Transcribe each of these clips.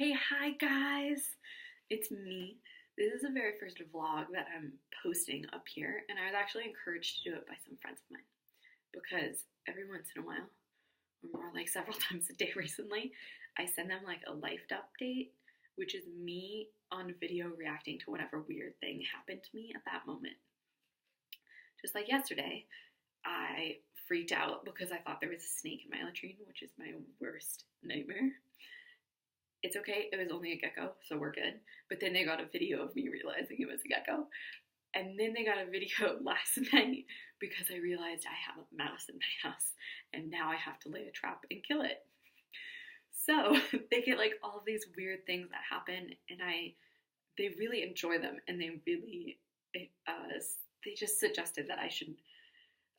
Okay, hi guys! It's me. This is the very first vlog that I'm posting up here, and I was actually encouraged to do it by some friends of mine because every once in a while, or more like several times a day recently, I send them like a life update, which is me on video reacting to whatever weird thing happened to me at that moment. Just like yesterday, I freaked out because I thought there was a snake in my latrine, which is my worst nightmare. It's okay, it was only a gecko, so we're good. But then they got a video of me realizing it was a gecko. And then they got a video last night because I realized I have a mouse in my house and now I have to lay a trap and kill it. So they get like all these weird things that happen, and they really enjoy them, and they just suggested that I should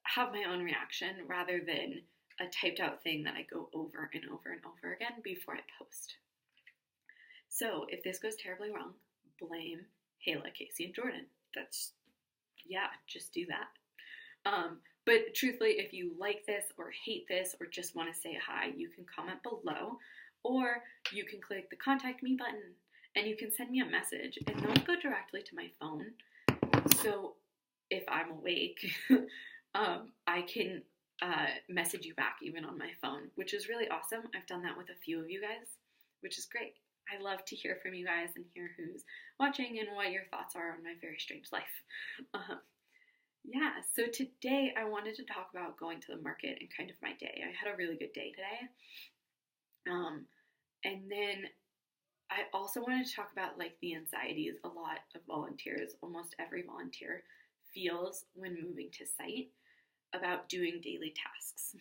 have my own reaction rather than a typed out thing that I go over and over and over again before I post. So if this goes terribly wrong, blame Hayla, Casey, and Jordan. Just do that. But truthfully, if you like this or hate this or just want to say hi, you can comment below, or you can click the contact me button and you can send me a message, and those go directly to my phone. So if I'm awake, I can message you back even on my phone, which is really awesome. I've done that with a few of you guys, which is great. I love to hear from you guys and hear who's watching and what your thoughts are on my very strange life. So today I wanted to talk about going to the market and kind of my day. I had a really good day today. And then I also wanted to talk about like the anxieties a lot of volunteers, almost every volunteer feels when moving to site about doing daily tasks.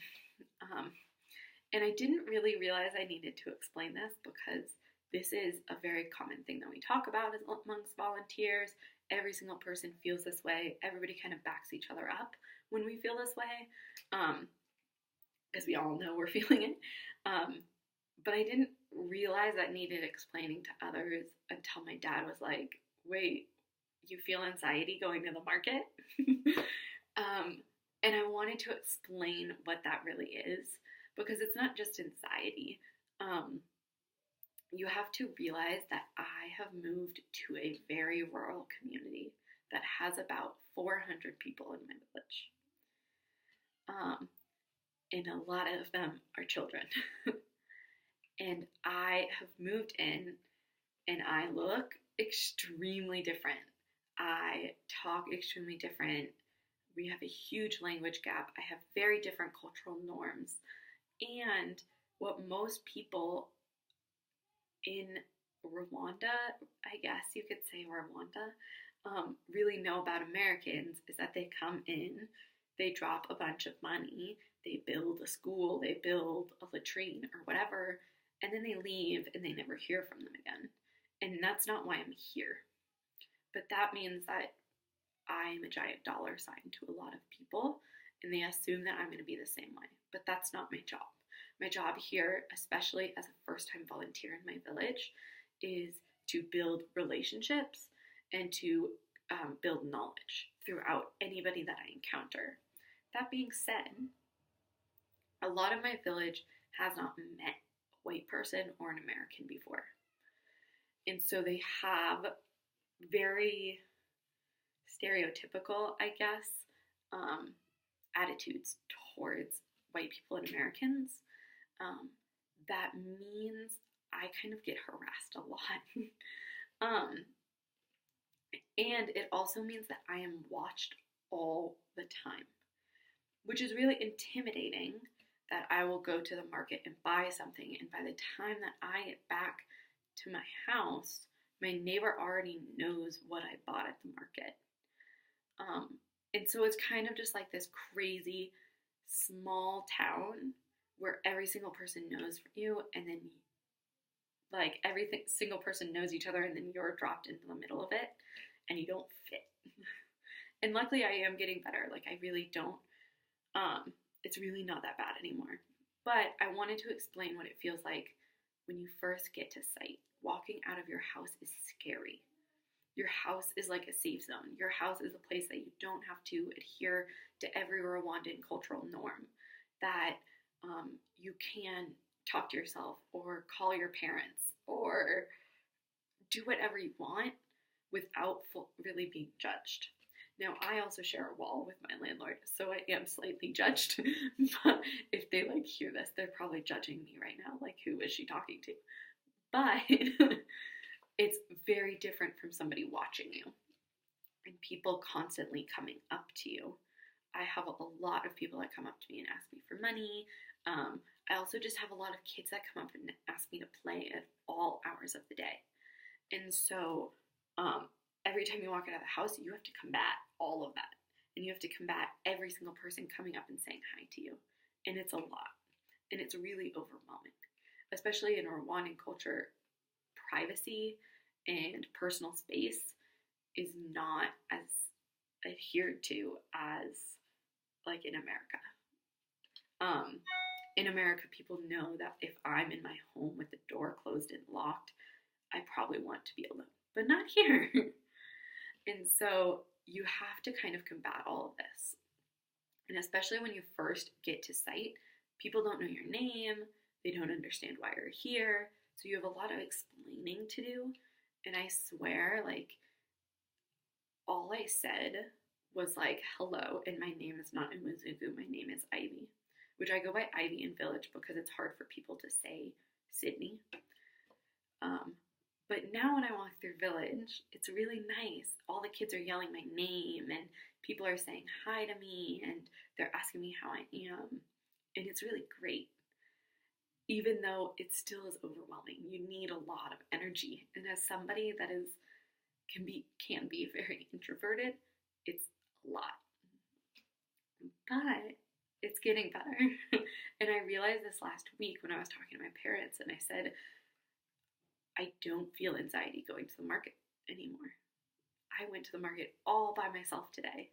And I didn't really realize I needed to explain this because this is a very common thing that we talk about amongst volunteers. Every single person feels this way. Everybody kind of backs each other up when we feel this way, because we all know we're feeling it. But I didn't realize that needed explaining to others until my dad was like, wait, you feel anxiety going to the market? And I wanted to explain what that really is, because it's not just anxiety. You have to realize that I have moved to a very rural community that has about 400 people in my village. And a lot of them are children. And I have moved in and I look extremely different. I talk extremely different. We have a huge language gap. I have very different cultural norms. And what most people in Rwanda, I guess you could say Rwanda, really know about Americans is that they come in, they drop a bunch of money, they build a school, they build a latrine or whatever, and then they leave and they never hear from them again. And that's not why I'm here. But that means that I'm a giant dollar sign to a lot of people, and they assume that I'm going to be the same way. But that's not my job. My job here, especially as a first-time volunteer in my village, is to build relationships and to build knowledge throughout anybody that I encounter. That being said, a lot of my village has not met a white person or an American before. And so they have very stereotypical, I guess, attitudes towards white people and Americans. That means I kind of get harassed a lot. And it also means that I am watched all the time, which is really intimidating, that I will go to the market and buy something, and by the time that I get back to my house, my neighbor already knows what I bought at the market. And so it's kind of just like this crazy small town where every single person knows you, and then like single person knows each other, and then you're dropped into the middle of it and you don't fit. And luckily I am getting better. Like I really don't, it's really not that bad anymore. But I wanted to explain what it feels like when you first get to site. Walking out of your house is scary. Your house is like a safe zone. Your house is a place that you don't have to adhere to every Rwandan cultural norm, that you can talk to yourself or call your parents or do whatever you want without really being judged. Now, I also share a wall with my landlord, so I am slightly judged. But if they like hear this, they're probably judging me right now. Like, who is she talking to? But it's very different from somebody watching you and people constantly coming up to you. I have a lot of people that come up to me and ask me for money. I also just have a lot of kids that come up and ask me to play at all hours of the day. And so every time you walk out of the house, you have to combat all of that. And you have to combat every single person coming up and saying hi to you. And it's a lot. And it's really overwhelming. Especially in a Rwandan culture, privacy and personal space is not as adhered to as like in America. In America, people know that if I'm in my home with the door closed and locked, I probably want to be alone, but not here. And so you have to kind of combat all of this. And especially when you first get to site, people don't know your name, they don't understand why you're here, so you have a lot of explaining to do. And I swear, like, all I said was like, hello, and my name is not Umuzugu, my name is Ivy, which I go by Ivy in Village because it's hard for people to say Sydney. But now when I walk through Village, it's really nice. All the kids are yelling my name, and people are saying hi to me, and they're asking me how I am, and it's really great. Even though it still is overwhelming, you need a lot of energy, and as somebody that can be very introverted, it's a lot. But it's getting better. And I realized this last week when I was talking to my parents, and I said, I don't feel anxiety going to the market anymore. I went to the market all by myself today.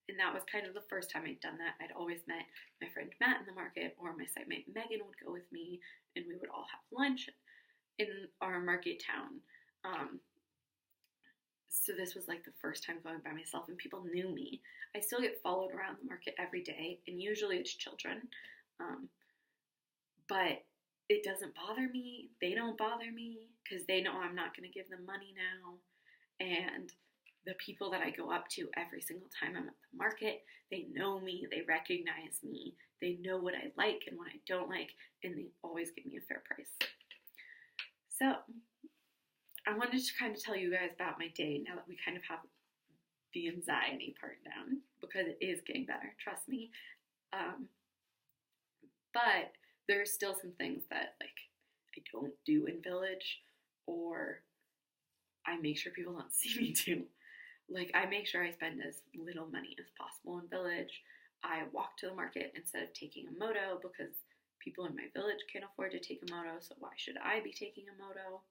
And that was kind of the first time I'd done that. I'd always met my friend Matt in the market, or my site-mate Megan would go with me, and we would all have lunch in our market town. So this was like the first time going by myself, and people knew me. I still get followed around the market every day, and usually it's children. But it doesn't bother me. They don't bother me because they know I'm not going to give them money now. And the people that I go up to every single time I'm at the market, they know me, they recognize me, they know what I like and what I don't like, and they always give me a fair price. So I wanted to kind of tell you guys about my day now that we kind of have the anxiety part down, because it is getting better, trust me. But there are still some things that like I don't do in Village, or I make sure people don't see me do. Like, I make sure I spend as little money as possible in Village. I walk to the market instead of taking a moto because people in my village can't afford to take a moto, so why should I be taking a moto?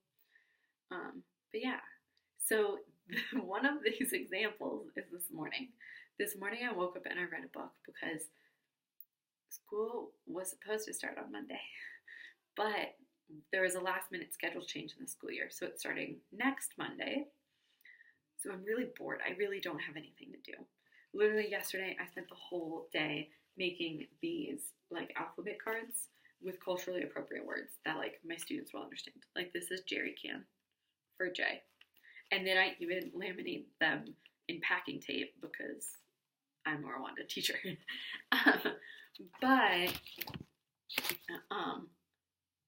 But yeah, so one of these examples is this morning. This morning I woke up and I read a book because school was supposed to start on Monday, but there was a last minute schedule change in the school year, so it's starting next Monday. So I'm really bored. I really don't have anything to do. Literally yesterday, I spent the whole day making these like alphabet cards with culturally appropriate words that like my students will understand. Like, this is jerry can for J. And then I even laminate them in packing tape because I'm a Rwanda teacher. But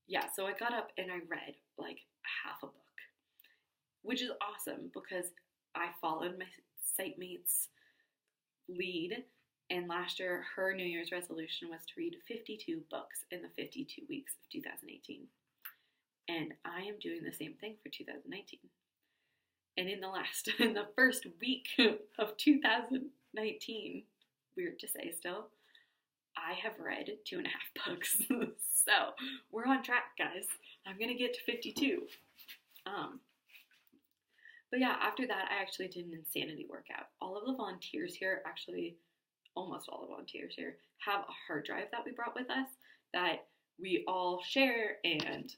yeah, so I got up and I read like half a book, which is awesome because I followed my site mate's lead, and last year her New Year's resolution was to read 52 books in the 52 weeks of 2018. And I am doing the same thing for 2019. And in the first week of 2019, weird to say still, I have read 2.5 books. So we're on track, guys. I'm gonna get to 52. But yeah, after that, I actually did an insanity workout. All of the volunteers here, actually, almost all the volunteers here, have a hard drive that we brought with us that we all share and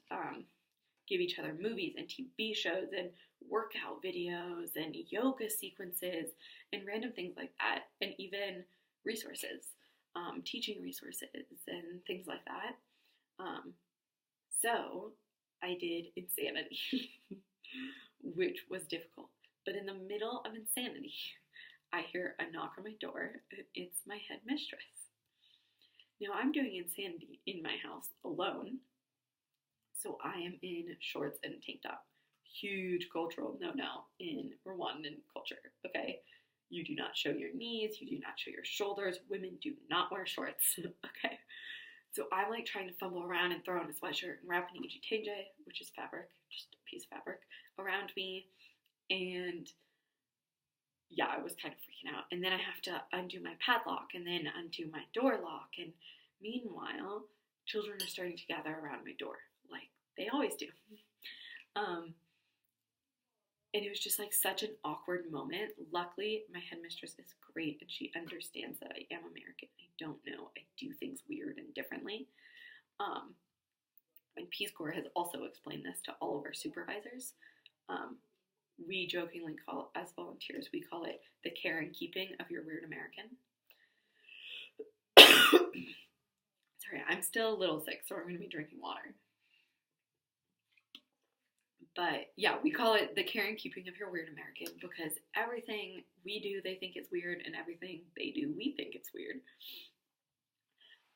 give each other movies and TV shows and workout videos and yoga sequences and random things like that, and even resources, teaching resources and things like that. So I did insanity, which was difficult. But in the middle of insanity, I hear a knock on my door. It's my headmistress. Now I'm doing insanity in my house alone, so I am in shorts and a tank top. Huge cultural no-no in Rwandan culture, okay? You do not show your knees, you do not show your shoulders. Women do not wear shorts, okay? So I'm like trying to fumble around and throw on a sweatshirt and wrap an igitenge, which is fabric, just a piece of fabric, around me. And yeah, I was kind of freaking out. And then I have to undo my padlock and then undo my door lock. And meanwhile, children are starting to gather around my door, like they always do. And it was just like such an awkward moment. Luckily, my headmistress is great and she understands that I am American. I don't know. I do things weird and differently. And Peace Corps has also explained this to all of our supervisors. We jokingly call, as volunteers, we call it the care and keeping of your weird American. Sorry, I'm still a little sick, so I'm going to be drinking water. But yeah, we call it the care and keeping of your weird American because everything we do, they think it's weird, and everything they do, we think it's weird.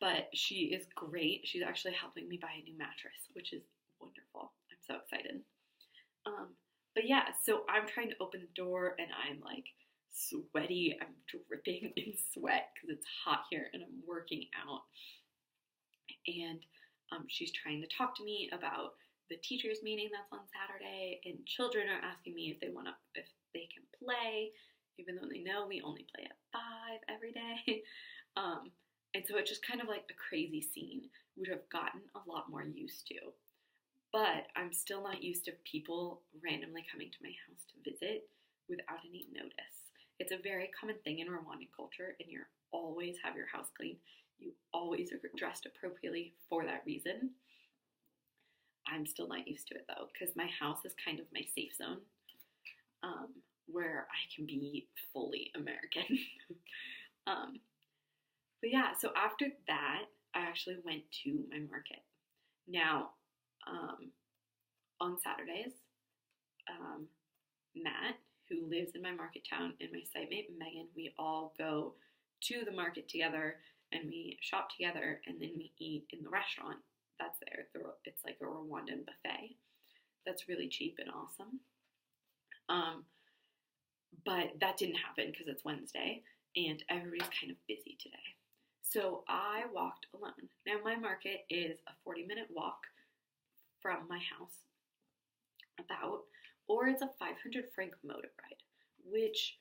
But she is great. She's actually helping me buy a new mattress, which is wonderful. I'm so excited. But yeah, so I'm trying to open the door and I'm like sweaty. I'm dripping in sweat because it's hot here and I'm working out. And she's trying to talk to me about the teachers meeting that's on Saturday, and children are asking me if they can play, even though they know we only play at 5 every day. And so it's just kind of like a crazy scene, which I've gotten a lot more used to. But I'm still not used to people randomly coming to my house to visit without any notice. It's a very common thing in Rwandan culture, and you always have your house clean. You always are dressed appropriately for that reason. I'm still not used to it though, because my house is kind of my safe zone, where I can be fully American. But yeah, so after that, I actually went to my market. Now, on Saturdays, Matt, who lives in my market town, and my site-mate Megan, we all go to the market together and we shop together and then we eat in the restaurant that's there. It's like a Rwandan buffet that's really cheap and awesome. But that didn't happen because it's Wednesday and everybody's kind of busy today. So I walked alone. Now my market is a 40-minute walk from my house, or it's a 500 franc motor ride, which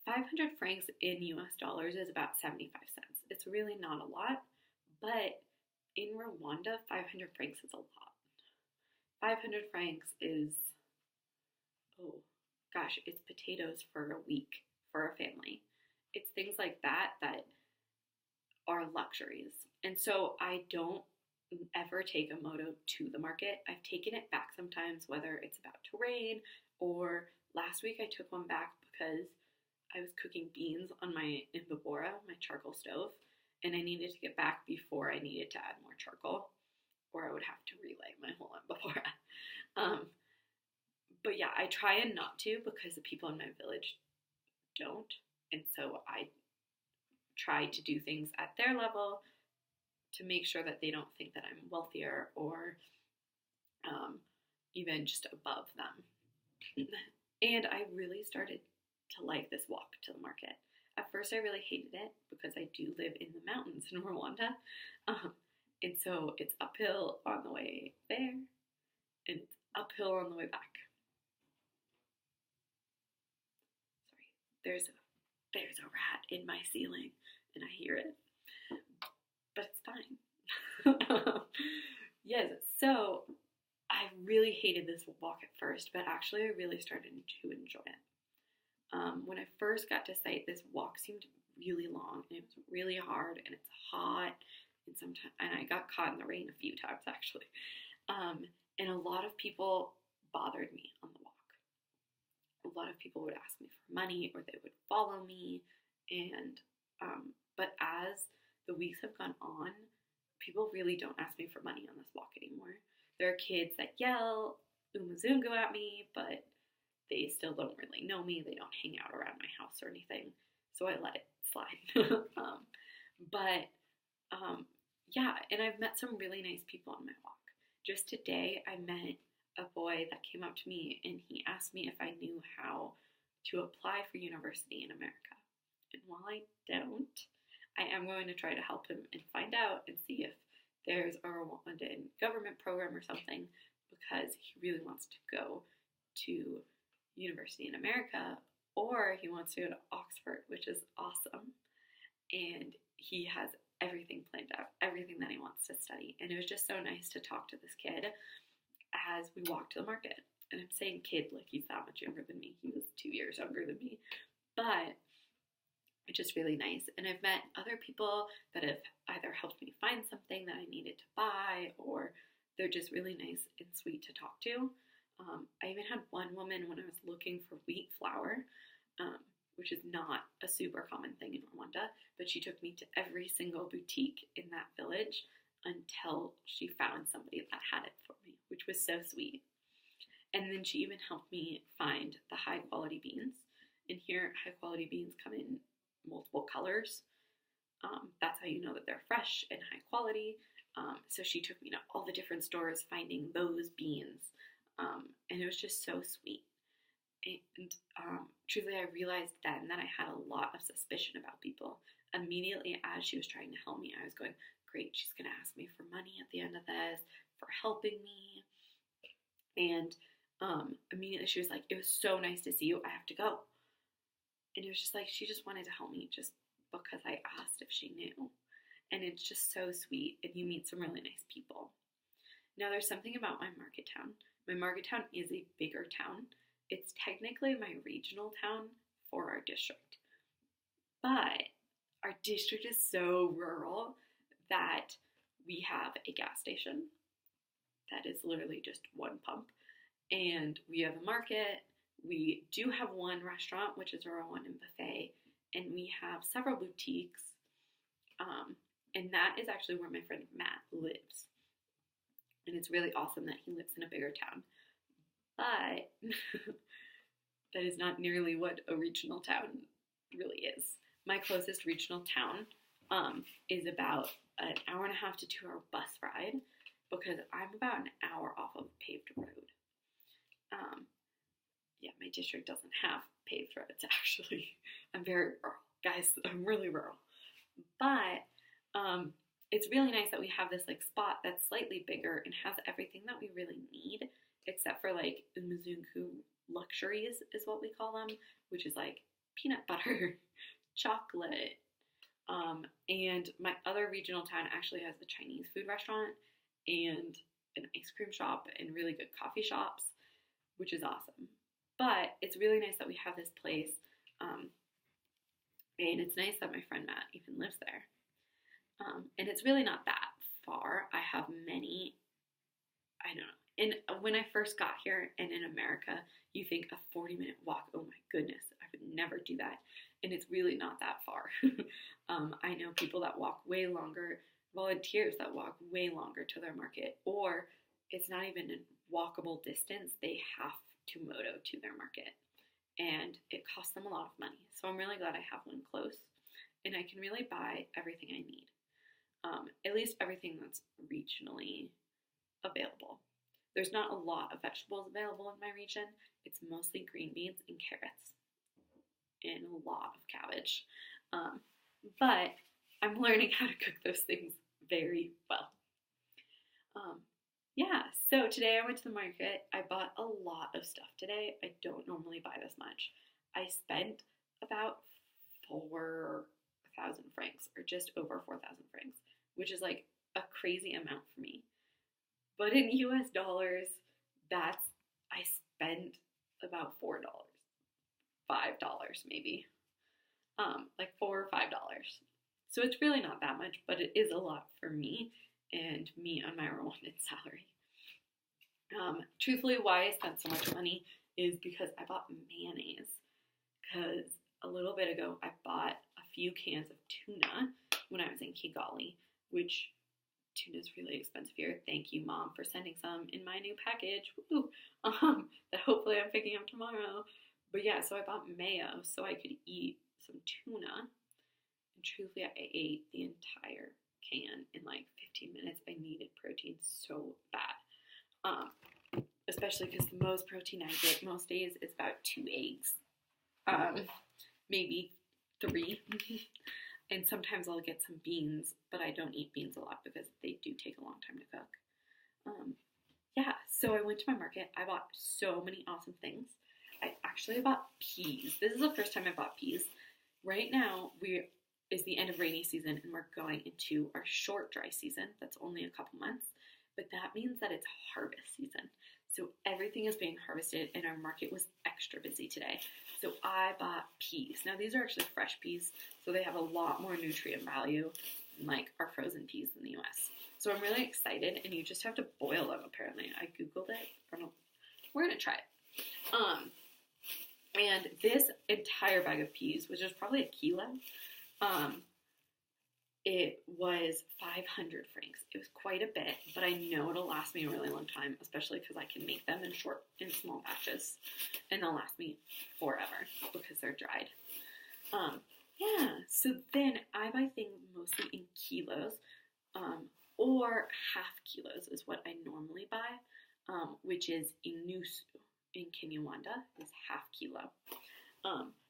500 francs in US dollars is about 75 cents. It's really not a lot, but in Rwanda, 500 francs is a lot. 500 francs is, oh gosh, it's potatoes for a week for a family. It's things like that that are luxuries. And so I don't ever take a moto to the market. I've taken it back sometimes, whether it's about to rain, or last week I took one back because I was cooking beans on my imbabura, my charcoal stove, and I needed to get back before I needed to add more charcoal, or I would have to relight my whole imbabura. But yeah, I try and not to because the people in my village don't, and so I try to do things at their level to make sure that they don't think that I'm wealthier or even just above them. And I really started to like this walk to the market. At first I really hated it because I do live in the mountains in Rwanda. And so it's uphill on the way there and it's uphill on the way back. Sorry, there's a rat in my ceiling and I hear it, but it's fine. Yes, so I really hated this walk at first, but actually I really started to enjoy it. When I first got to site, this walk seemed really long and it was really hard and it's hot and I got caught in the rain a few times actually. And a lot of people bothered me on the walk. A lot of people would ask me for money or they would follow me, and but as the weeks have gone on, people really don't ask me for money on this walk anymore. there are kids that yell Umazungu at me, but they still don't really know me. They don't hang out around my house or anything, so I let it slide. But yeah, and I've met some really nice people on my walk. Just today, I met a boy that came up to me and he asked me if I knew how to apply for university in America. And while I don't, I am going to try to help him and find out and see if there's a Rwandan government program or something, because he really wants to go to university in America, or he wants to go to Oxford, which is awesome. And he has everything planned out, everything that he wants to study. And it was just so nice to talk to this kid as we walked to the market. And I'm saying kid like he's that much younger than me. He was 2 years younger than me. But it's just really nice. And I've met other people that have either helped me find something that I needed to buy, or they're just really nice and sweet to talk to. I even had one woman when I was looking for wheat flour, which is not a super common thing in Rwanda, but she took me to every single boutique in that village until she found somebody that had it for me, which was so sweet. And then she even helped me find the high quality beans. And here, high quality beans come in multiple colors. That's how you know that they're fresh and high quality. So she took me to all the different stores finding those beans. And it was just so sweet. And truly, I realized then that I had a lot of suspicion about people. Immediately as she was trying to help me, I was going, great, she's going to ask me for money at the end of this, for helping me. And immediately she was like, it was so nice to see you, I have to go. And it was just like, she just wanted to help me just because I asked if she knew. And it's just so sweet, and you meet some really nice people. Now, there's something about my market town. My market town is a bigger town. It's technically my regional town for our district. But our district is so rural that we have a gas station that is literally just one pump. And we have a market. We do have one restaurant, which is a Rwandan buffet. And we have several boutiques. And that is actually where my friend Matt lives. And it's really awesome that he lives in a bigger town. But that is not nearly what a regional town really is. My closest regional town is about an hour and a half to 2 hour bus ride, because I'm about an hour off of a paved road. Yeah, my district doesn't have paved roads, actually. I'm very rural. Guys, I'm really rural. But it's really nice that we have this like spot that's slightly bigger and has everything that we really need, except for like Umazungu luxuries is what we call them, which is like peanut butter, chocolate, and my other regional town actually has a Chinese food restaurant and an ice cream shop and really good coffee shops, which is awesome. But it's really nice that we have this place, and it's nice that my friend Matt even lives there. And it's really not that far. I have many, I don't know. And when I first got here and in America, you think a 40-minute walk, oh my goodness, I would never do that. And it's really not that far. I know people that walk way longer, volunteers that walk way longer to their market, or it's not even a walkable distance. They have to moto to their market. And it costs them a lot of money. So I'm really glad I have one close. And I can really buy everything I need. At least everything that's regionally available. There's not a lot of vegetables available in my region. It's mostly green beans and carrots and a lot of cabbage. But I'm learning how to cook those things very well. Yeah, so today I went to the market. I bought a lot of stuff today. I don't normally buy this much. I spent about 4,000 francs, or just over 4,000 francs, which is like a crazy amount for me. But in US dollars, I spent about $4, $5 maybe. Like $4 or $5. So it's really not that much, but it is a lot for me and me on my Rwandan salary. Truthfully, why I spent so much money is because I bought mayonnaise. Because a little bit ago, I bought a few cans of tuna when I was in Kigali, which Tuna's really expensive here. Thank you, Mom, for sending some in my new package. Woo! That hopefully I'm picking up tomorrow. But yeah, so I bought mayo so I could eat some tuna. And truthfully, I ate the entire can in like 15 minutes. I needed protein so bad. Especially because the most protein I get most days is about 2 eggs. Maybe 3. And sometimes I'll get some beans, but I don't eat beans a lot because they do take a long time to cook. Yeah, so I went to my market. I bought so many awesome things. I actually bought peas. This is the first time I bought peas. Right now, is the end of rainy season, and we're going into our short dry season. That's only a couple months, but that means that it's harvest season. So everything is being harvested, and our market was extra busy today. So I bought peas. Now these are actually fresh peas, so they have a lot more nutrient value than like our frozen peas in the US. So I'm really excited, and you just have to boil them apparently. I Googled it. We're gonna try it. And this entire bag of peas, which is probably a kilo, it was 500 francs. It was quite a bit, but I know it'll last me a really long time, especially because I can make them in small batches, and they'll last me forever because they're dried. Yeah, so then I buy things mostly in kilos, or half kilos is what I normally buy, which is inusu in Kinyarwanda is half kilo.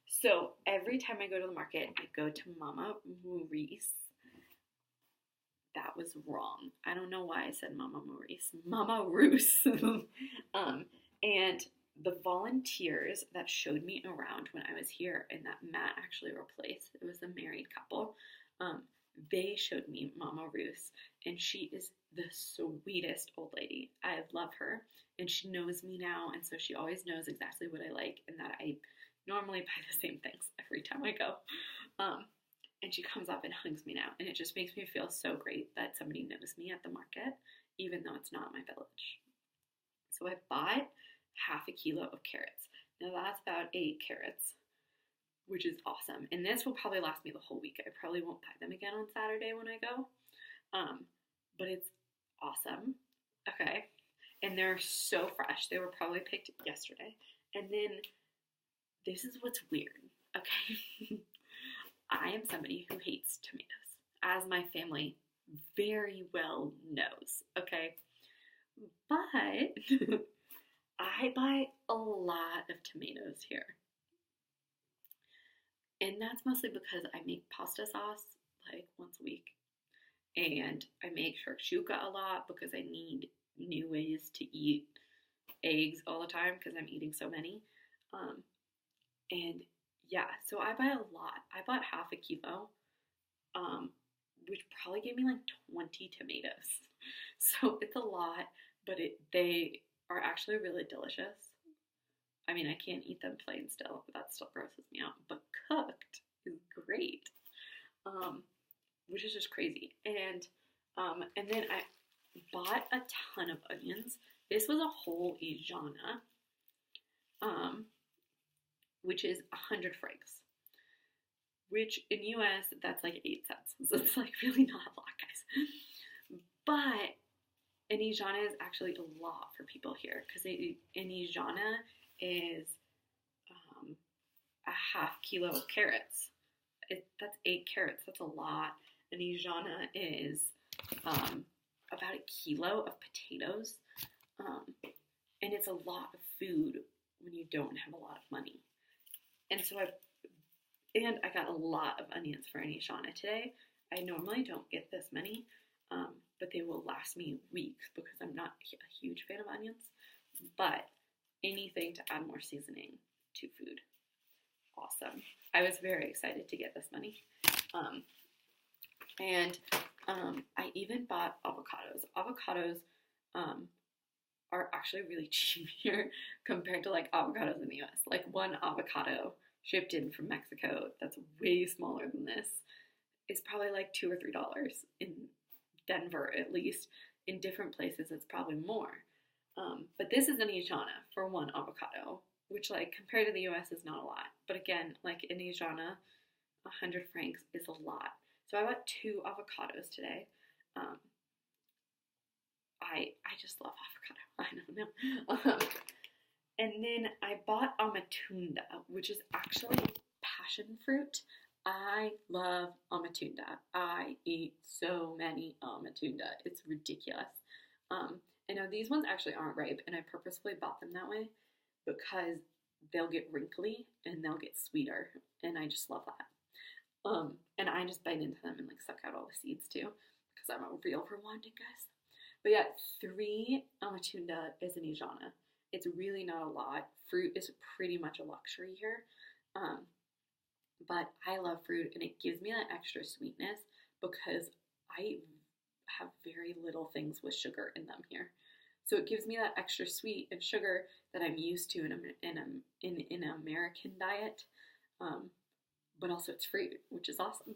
So every time I go to the market, I go to Mama Maurice. That was wrong. I don't know why I said Mama Maurice. Mama Roos. And the volunteers that showed me around when I was here and that Matt actually replaced, it was a married couple, they showed me Mama Roos, and she is the sweetest old lady. I love her, and she knows me now, and so she always knows exactly what I like and that I normally buy the same things every time I go. And she comes up and hugs me now, and it just makes me feel so great that somebody knows me at the market, even though it's not my village. So I bought half a kilo of carrots. Now that's about 8 carrots, which is awesome. And this will probably last me the whole week. I probably won't buy them again on Saturday when I go. But it's awesome. Okay. And they're so fresh. They were probably picked yesterday. And then this is what's weird. Okay. I am somebody who hates tomatoes, as my family very well knows, okay? But I buy a lot of tomatoes here. And that's mostly because I make pasta sauce like once a week. And I make shakshuka a lot because I need new ways to eat eggs all the time because I'm eating so many. And yeah, so I buy a lot. I bought half a kilo, which probably gave me like 20 tomatoes. So it's a lot, but they are actually really delicious. I mean, I can't eat them plain still, but that still grosses me out. But cooked is great, which is just crazy. And then I bought a ton of onions. This was a whole Ijana. Which is 100 francs, which in US, that's like 8 cents. So it's like really not a lot, guys. But an Ijana is actually a lot for people here because an Ijana is a half kilo of carrots. That's 8 carrots. That's a lot. An Ijana is about a kilo of potatoes. And it's a lot of food when you don't have a lot of money. And so I got a lot of onions for an Ijana today. I normally don't get this many, but they will last me weeks because I'm not a huge fan of onions. But anything to add more seasoning to food, awesome. I was very excited to get this money. And I even bought avocados. Avocados are actually really cheap here compared to like avocados in the US. Like one avocado shipped in from Mexico that's way smaller than this is probably like $2 or $3 in Denver, at least. In different places it's probably more. But this is an Ijana for one avocado, which like compared to the US is not a lot. But again, like an Ijana, 100 francs is a lot. So I bought 2 avocados today. I just love avocado. I don't know. And then I bought Amatunda, which is actually passion fruit. I love Amatunda. I eat so many Amatunda. It's ridiculous. I know these ones actually aren't ripe, and I purposefully bought them that way because they'll get wrinkly and they'll get sweeter, and I just love that. And I just bite into them and like suck out all the seeds too, because I'm a real Rwandan, guys. But yeah, 3 Amatunda is an Ijana. It's really not a lot. Fruit is pretty much a luxury here. But I love fruit, and it gives me that extra sweetness because I have very little things with sugar in them here. So it gives me that extra sweet and sugar that I'm used to in an American diet. But also it's fruit, which is awesome.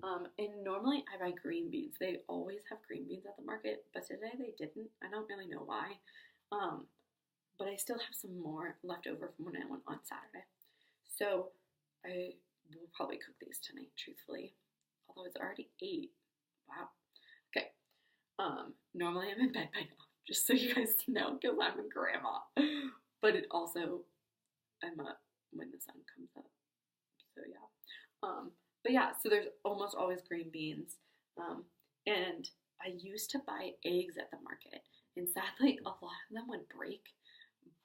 And normally I buy green beans. They always have green beans at the market, but today they didn't. I don't really know why. But I still have some more left over from when I went on Saturday. So I will probably cook these tonight, truthfully. Although it's already 8. Wow. Okay. Normally I'm in bed by now, just so you guys know, because I'm a grandma. But it also, I'm up when the sun comes up. So yeah. But yeah, so there's almost always green beans. And I used to buy eggs at the market. And sadly, a lot of them would break.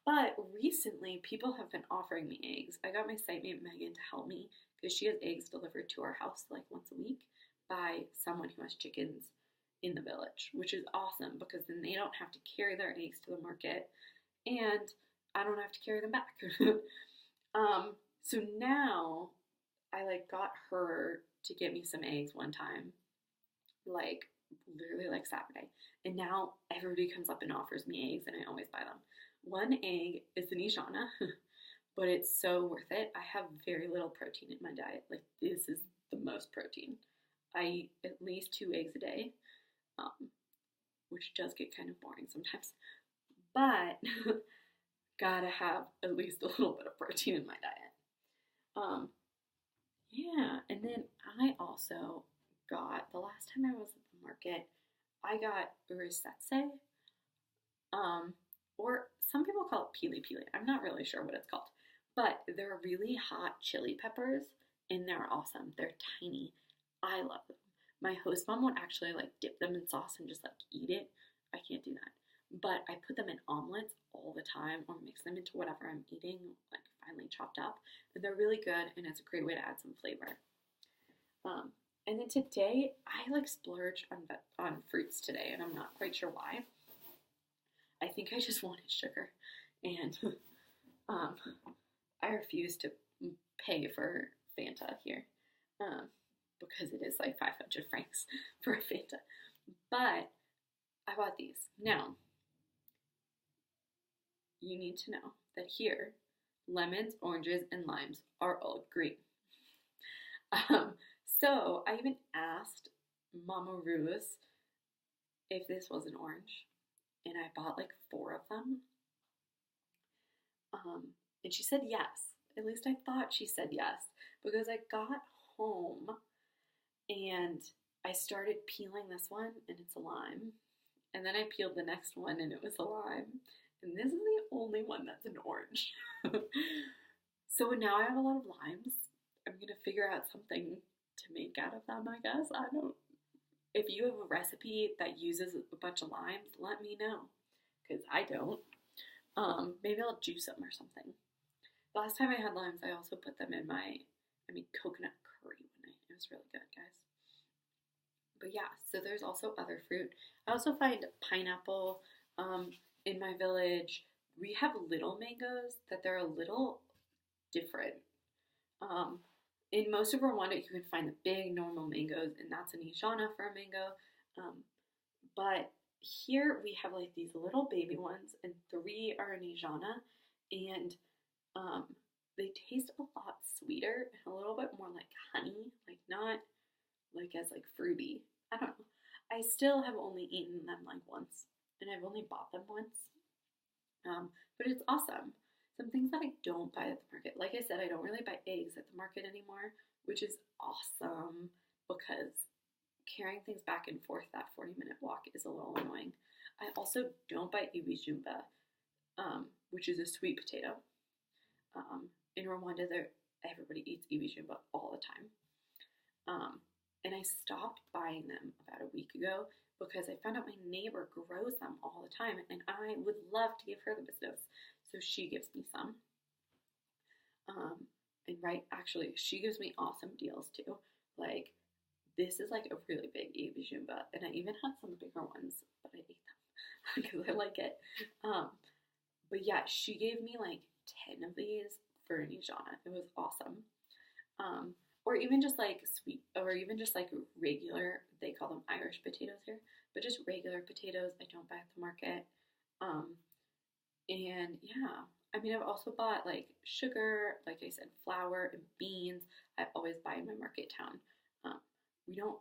But recently, people have been offering me eggs. I got my site-mate Megan to help me because she has eggs delivered to our house like once a week by someone who has chickens in the village, which is awesome because then they don't have to carry their eggs to the market and I don't have to carry them back. So now I like got her to get me some eggs one time, like literally like Saturday. And now everybody comes up and offers me eggs and I always buy them. One egg is an Ijana, but it's so worth it. I have very little protein in my diet. Like this is the most protein. I eat at least 2 eggs a day, which does get kind of boring sometimes. But gotta have at least a little bit of protein in my diet. Yeah, and then I also got, the last time I was at the market, I got urisetse, or some people call it pili pili. I'm not really sure what it's called, but they're really hot chili peppers, and they're awesome. They're tiny. I love them. My host mom would actually like dip them in sauce and just like eat it. I can't do that. But I put them in omelets all the time or mix them into whatever I'm eating, like finely chopped up. And they're really good and it's a great way to add some flavor. And then today, I like splurged on fruits today and I'm not quite sure why. I think I just wanted sugar. And I refuse to pay for Fanta here. Because it is like 500 francs for a Fanta. But I bought these. Now, you need to know that here, lemons, oranges, and limes are all green. So I even asked Mama Ruth if this was an orange, and I bought like 4 of them. And she said yes. At least I thought she said yes, because I got home and I started peeling this one, and it's a lime. And then I peeled the next one, and it was a lime. And this is the only one that's an orange. So now I have a lot of limes. I'm going to figure out something to make out of them, I guess. I don't. If you have a recipe that uses a bunch of limes, let me know. Because I don't. Maybe I'll juice them or something. Last time I had limes, I also put them in my, coconut curry one night. It was really good, guys. But yeah, so there's also other fruit. I also find pineapple in my village. We have little mangoes that they're a little different. In most of Rwanda, you can find the big normal mangoes, and that's an Ijana for a mango. But here we have like these little baby ones, and 3 are an Ijana, and they taste a lot sweeter and a little bit more like honey, like not like as like fruity. I don't know. I still have only eaten them like once, and I've only bought them once. But it's awesome. Some things that I don't buy at the market. Like I said, I don't really buy eggs at the market anymore, which is awesome because carrying things back and forth that 40-minute walk is a little annoying. I also don't buy ibijumba, which is a sweet potato. In Rwanda, everybody eats ibijumba all the time. And I stopped buying them about a week ago because I found out my neighbor grows them all the time, and I would love to give her the business. So she gives me some. Actually, she gives me awesome deals too. Like, this is like a really big ibijumba, and I even had some bigger ones, but I ate them because I like it. But yeah, she gave me like 10 of these for Nijana. It was awesome. Or even just like sweet, or even just like regular, they call them Irish potatoes here, but just regular potatoes I don't buy at the market. And yeah, I mean, I've also bought like sugar, like I said, flour and beans. I always buy in my market town. I don't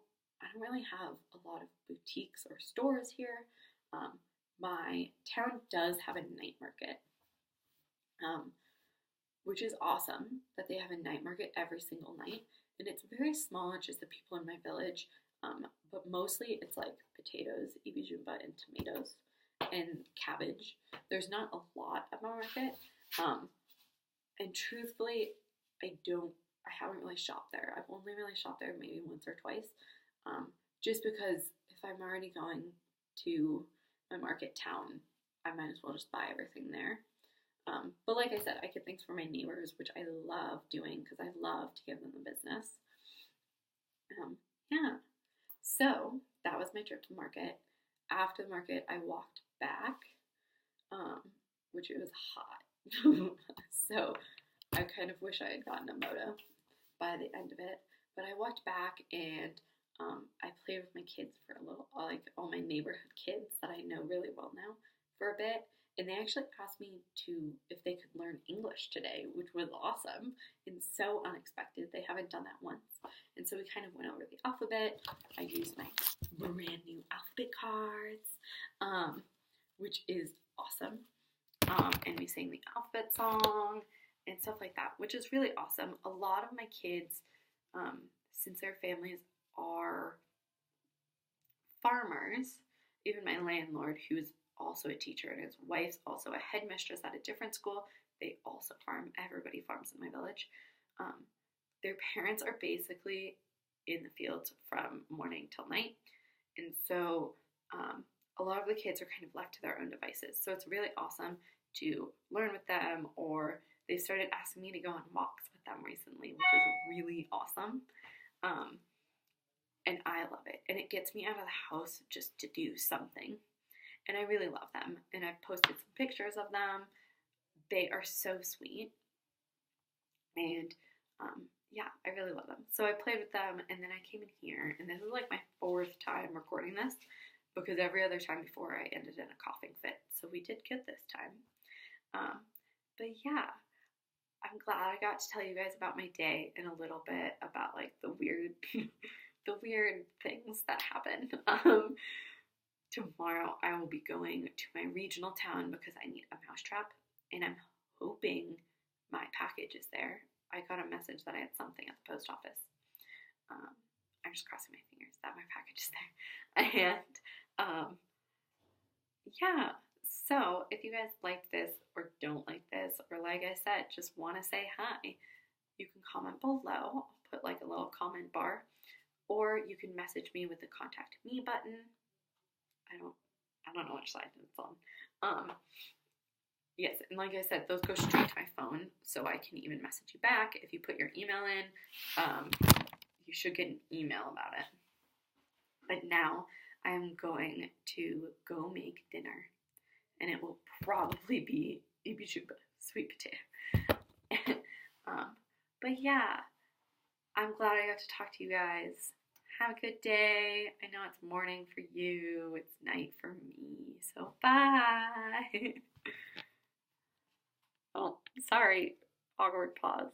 really have a lot of boutiques or stores here. My town does have a night market, which is awesome that they have a night market every single night. And it's very small, it's just the people in my village. But mostly it's like potatoes, ibijumba, and tomatoes, and cabbage. There's not a lot at my market. And truthfully, I haven't really shopped there. I've only really shopped there maybe once or twice. Just because if I'm already going to my market town, I might as well just buy everything there. But like I said, I get things for my neighbors, which I love doing because I love to give them the business. Yeah. So that was my trip to the market. After the market, I walked back, which it was hot. So I kind of wish I had gotten a moto by the end of it. But I walked back and I played with my kids for a little, like all my neighborhood kids that I know really well now for a bit. And they actually asked me if they could learn English today, which was awesome and so unexpected. They haven't done that once. And so we kind of went over the alphabet. I used my brand new alphabet cards, which is awesome. And we sang the alphabet song and stuff like that, which is really awesome. A lot of my kids, since their families are farmers, even my landlord, who's also a teacher, and his wife's also a headmistress at a different school, they also farm. Everybody farms in my village. Their parents are basically in the fields from morning till night, and so a lot of the kids are kind of left to their own devices. So it's really awesome to learn with them, or they've started asking me to go on walks with them recently, which is really awesome. And I love it. And it gets me out of the house just to do something. And I really love them. And I've posted some pictures of them. They are so sweet. And yeah, I really love them. So I played with them, and then I came in here. And this is like my 4th time recording this, because every other time before I ended in a coughing fit. So we did good this time. But yeah, I'm glad I got to tell you guys about my day and a little bit about like the weird things that happen. Tomorrow I will be going to my regional town because I need a mousetrap, and I'm hoping my package is there. I got a message that I had something at the post office. I'm just crossing my fingers that my package is there. And yeah, so if you guys like this or don't like this, or like I said, just want to say hi, you can comment below. I'll put like a little comment bar, or you can message me with the contact me button. I don't know which side it's on. Yes, and like I said, those go straight to my phone, so I can even message you back. If you put your email in, you should get an email about it. But now I'm going to go make dinner, and it will probably be ibijumba, sweet potato. But yeah, I'm glad I got to talk to you guys. Have a good day. I know it's morning for you. It's night for me. So bye. Oh, sorry. Awkward pause.